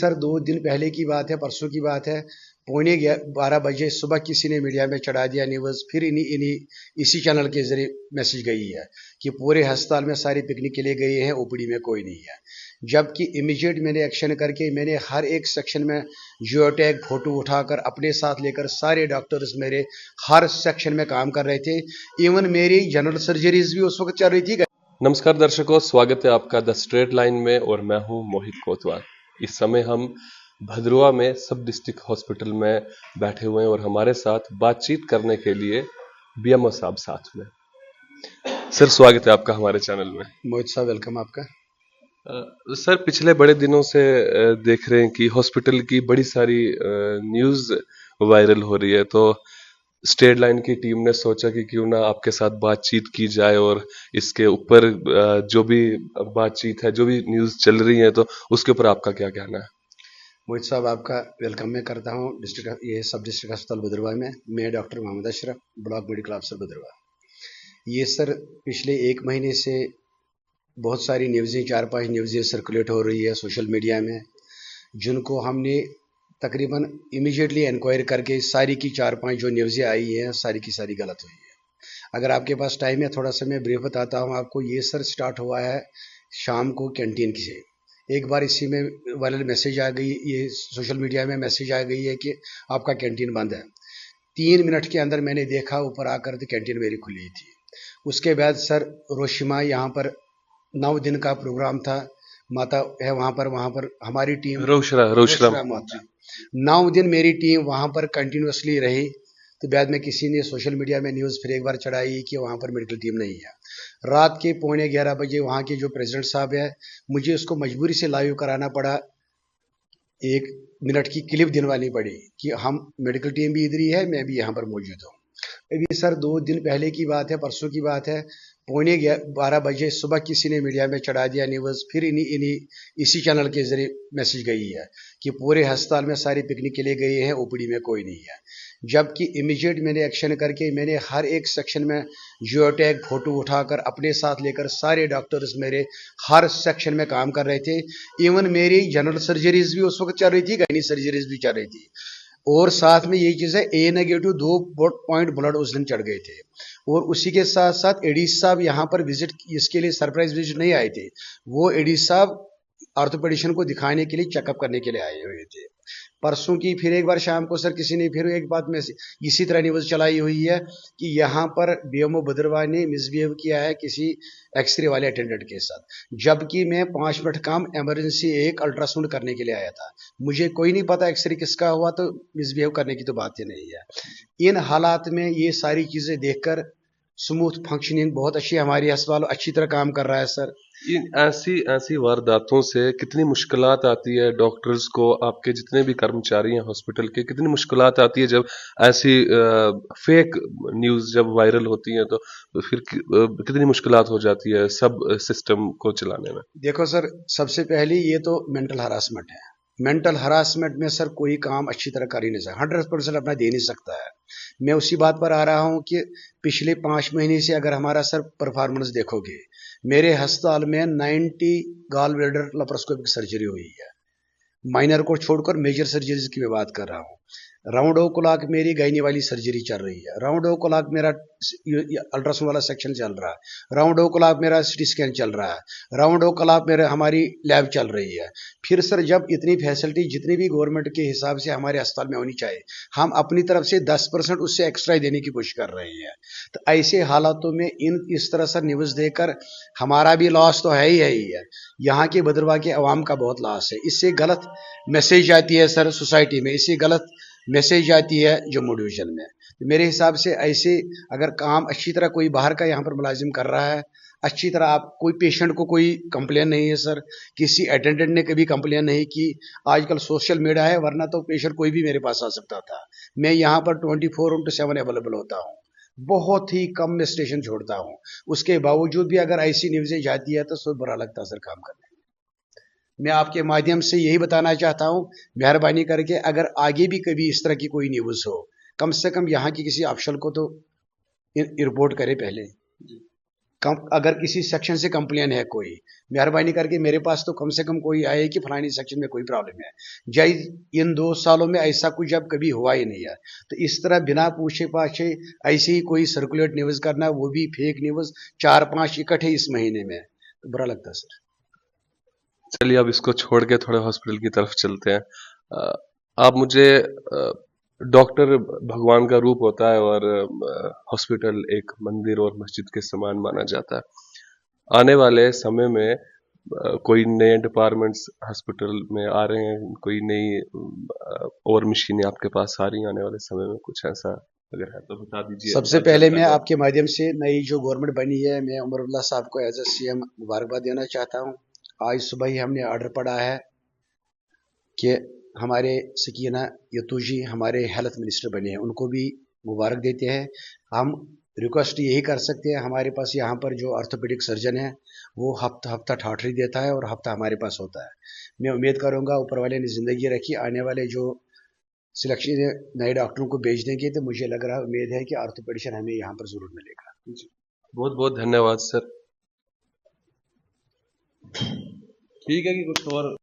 Sir 2 दिन पहले की बात है, परसों की बात है। पौने 12 बजे सुबह किसी ने मीडिया में चढ़ा दिया न्यूज़, फिर इसी चैनल के जरिए मैसेज गई है कि पूरे अस्पताल में सारे पिकनिक के लिए गए हैं, ओपीडी में कोई नहीं है। जबकि इमीडिएट मैंने एक्शन करके मैंने हर एक सेक्शन में जियो टैग फोटो उठाकर अपने साथ लेकर सारे डॉक्टर्स मेरे हर सेक्शन में काम कर रहे थे। इवन मेरी जनरल सर्जरीज भी उस वक्त चल रही थी। नमस्कार दर्शकों, स्वागत है आपका द स्ट्रेट लाइन में और मैं हूं मोहित कोतवाल। इस समय हम भद्रवा में सब डिस्ट्रिक्ट हॉस्पिटल में बैठे हुए हैं और हमारे साथ बातचीत करने के लिए बीएमओ साहब साथ में। सर, स्वागत है आपका हमारे चैनल में। मोहित साहब, वेलकम आपका। सर, पिछले बड़े दिनों से देख रहे हैं कि हॉस्पिटल की बड़ी सारी न्यूज़ वायरल हो रही है, तो स्ट्रेट लाइन की टीम ने सोचा कि क्यों ना आपके साथ बातचीत की जाए और इसके ऊपर जो भी बातचीत है, जो भी न्यूज़ चल रही है, तो उसके ऊपर आपका क्या कहना है? मोहित साहब, आपका वेलकम मैं करता हूँ सब डिस्ट्रिक्ट अस्पताल भद्रवा में। मैं doctor Mohammad Ashraf, block medical officer Bhaderwah. ये सर पिछले 1 महीने से बहुत सारी न्यूज़ें, 4-5 न्यूज़ें सर्कुलेट हो रही है सोशल मीडिया में, जिनको हमने तकरीबन इमीडिएटली इंक्वायरी करके सारी की 4-5 जो न्यूज़ें आई हैं सारी की सारी गलत हुई है। अगर आपके पास टाइम है थोड़ा सा मैं ब्रीफ बताता हूँ आपको। ये सर स्टार्ट हुआ है शाम को कैंटीन से। एक बार इसी में वायरल मैसेज आ गई, ये सोशल मीडिया में मैसेज आ गई है कि आपका कैंटीन बंद है। 3 मिनट के अंदर मैंने देखा ऊपर आकर तो कैंटीन मेरी खुली थी। उसके बाद सर रोशिमा यहाँ पर 9 दिन का प्रोग्राम था, माता है वहाँ पर हमारी टीम रोशरा माता 9 दिन मेरी टीम वहाँ पर कंटिन्यूसली रही। तो बाद में किसी ने सोशल मीडिया में न्यूज़ फिर एक बार चढ़ाई कि वहाँ पर मेडिकल टीम नहीं है। रात के पौने 11 बजे वहाँ के जो प्रेसिडेंट साहब है, मुझे उसको मजबूरी से लाइव कराना पड़ा। 1 मिनट की क्लिप दिलवानी पड़ी कि हम मेडिकल टीम भी इधर ही है, मैं भी यहाँ पर मौजूद हूँ। अभी सर 2 दिन पहले की बात है, परसों की बात है। पौने 12 बजे सुबह किसी ने मीडिया में चढ़ा दिया न्यूज़, फिर इसी चैनल के जरिए मैसेज गई है कि पूरे अस्पताल में सारे पिकनिक के लिए गए हैं, ओपीडी में कोई नहीं है। जबकि इमीडिएट मैंने एक्शन करके मैंने हर एक सेक्शन में जियो टैग फोटो उठाकर अपने साथ लेकर सारे डॉक्टर्स मेरे हर सेक्शन में काम कर रहे थे। इवन मेरी जनरल सर्जरीज भी उस वक्त चल रही थी, गायनी सर्जरीज भी चल रही थी। और साथ में यही चीज़ है, A- 2 पॉइंट ब्लड उस दिन चढ़ गए थे। और उसी के साथ साथ एडीज साहब यहाँ पर विजिट, इसके लिए सरप्राइज विजिट नहीं आए थे। वो एडीज साहब ऑर्थोपेडिशियन को दिखाने के लिए, चेकअप करने के लिए आए हुए थे। परसों की फिर एक बार शाम को सर किसी ने फिर एक बात में इसी तरह न्यूज़ चलाई हुई है कि यहाँ पर बीएमओ भद्रवा ने मिसबिहेव किया है किसी एक्सरे वाले अटेंडेंट के साथ। जबकि मैं 5 मिनट काम इमरजेंसी एक अल्ट्रासाउंड करने के लिए आया था। मुझे कोई नहीं पता एक्सरे किसका हुआ, तो मिसबिहेव करने की तो बात ही नहीं है। इन हालात में ये सारी चीज़ें देखकर स्मूथ फंक्शनिंग बहुत अच्छी, हमारी अस्पताल अच्छी तरह काम कर रहा है सर। इन ऐसी वारदातों से कितनी मुश्किलात आती है डॉक्टर्स को, आपके जितने भी कर्मचारी हैं हॉस्पिटल के, कितनी मुश्किलात आती है जब ऐसी फेक न्यूज़ जब वायरल होती है, तो फिर कितनी मुश्किलात हो जाती है सब सिस्टम को चलाने में? देखो सर, सबसे पहले ये तो मेंटल हरासमेंट है। मेंटल हरासमेंट में सर कोई काम अच्छी तरह कर ही नहीं सकता, 100% अपना दे नहीं सकता है। मैं उसी बात पर आ रहा हूँ कि पिछले 5 महीने से अगर हमारा सर परफॉर्मेंस देखोगे, मेरे अस्पताल में 90 गॉल ब्लैडर लेप्रोस्कोपिक सर्जरी हुई है। माइनर को छोड़कर मेजर सर्जरीज की मैं बात कर रहा हूँ। राउंड ओ क्लॉक मेरी गायनी वाली सर्जरी चल रही है। राउंड ओ क्लॉक मेरा अल्ट्रासाउंड वाला सेक्शन चल रहा है। राउंड ओ क्लॉक मेरा सिटी स्कैन चल रहा है। राउंड ओ क्लॉक मेरा हमारी लैब चल रही है। फिर सर जब इतनी फैसिलिटी जितनी भी गवर्नमेंट के हिसाब से हमारे अस्पताल में होनी चाहिए, हम अपनी तरफ से 10% उससे एक्स्ट्रा देने की कोशिश कर रहे हैं। तो ऐसे हालातों में इस तरह से न्यूज़ देकर हमारा भी लॉस तो है ही है, यहाँ के भद्रवा के अवाम का बहुत लॉस है। इससे गलत मैसेज आती है सर सोसाइटी में, इससे गलत मैसेज आती है जम्मू डिवीजन में। तो मेरे हिसाब से ऐसे अगर काम अच्छी तरह कोई बाहर का यहाँ पर मुलाजिम कर रहा है, अच्छी तरह आप कोई पेशेंट को कोई कंप्लेन नहीं है सर, किसी अटेंडेंट ने कभी कंप्लेन नहीं की। आजकल सोशल मीडिया है, वरना तो पेशेंट कोई भी मेरे पास आ सकता था। मैं यहाँ पर 24/7 अवेलेबल होता हूँ, बहुत ही कम मैं स्टेशन छोड़ता हूँ। उसके बावजूद भी अगर ऐसी न्यूज़ें जाती है तो सब बुरा लगता है सर काम करने। मैं आपके माध्यम से यही बताना चाहता हूँ, मेहरबानी करके अगर आगे भी कभी इस तरह की कोई न्यूज़ हो, कम से कम यहाँ की किसी अफसर को तो रिपोर्ट करे पहले। अगर किसी सेक्शन से कंप्लेन है कोई, मेहरबानी करके मेरे पास तो कम से कम कोई आए कि फलानी सेक्शन में कोई प्रॉब्लम है। जय इन 2 सालों में ऐसा कुछ जब कभी हुआ ही नहीं है। तो इस तरह बिना पूछे पाछे ऐसे ही कोई सर्कुलेट न्यूज करना, वो भी फेक न्यूज 4-5 इकट्ठे इस महीने में, तो बुरा लगता है सर। चलिए अब इसको छोड़ के थोड़े हॉस्पिटल की तरफ चलते हैं। आप मुझे डॉक्टर भगवान का रूप होता है और हॉस्पिटल एक मंदिर और मस्जिद के समान माना जाता है। आने वाले समय में कोई नए डिपार्टमेंट्स हॉस्पिटल में आ रहे हैं, कोई नई और मशीनें आपके पास आ रही हैं आने वाले समय में, कुछ ऐसा अगर है तो बता दीजिए। सबसे पहले मैं आपके माध्यम से नई जो गवर्नमेंट बनी है, मैं उमरुल्लाह साहब को एज ए सीएम मुबारकबाद देना चाहता हूँ। आज सुबह ही हमने ऑर्डर पड़ा है कि हमारे सकीना यतूजी हमारे हेल्थ मिनिस्टर बने हैं, उनको भी मुबारक देते हैं। हम रिक्वेस्ट यही कर सकते हैं, हमारे पास यहाँ पर जो ऑर्थोपेडिक सर्जन है वो हफ्ता हफ्ता ठाठरी देता है और हफ्ता हमारे पास होता है। मैं उम्मीद करूँगा ऊपर वाले ने ज़िंदगी रखी, आने वाले जो सिलेक्शन नए डॉक्टरों को भेज देंगे तो मुझे लग रहा है, उम्मीद है कि ऑर्थोपेडिशन हमें यहाँ पर ज़रूर मिलेगा। बहुत बहुत धन्यवाद सर। ठीक है कि कुछ और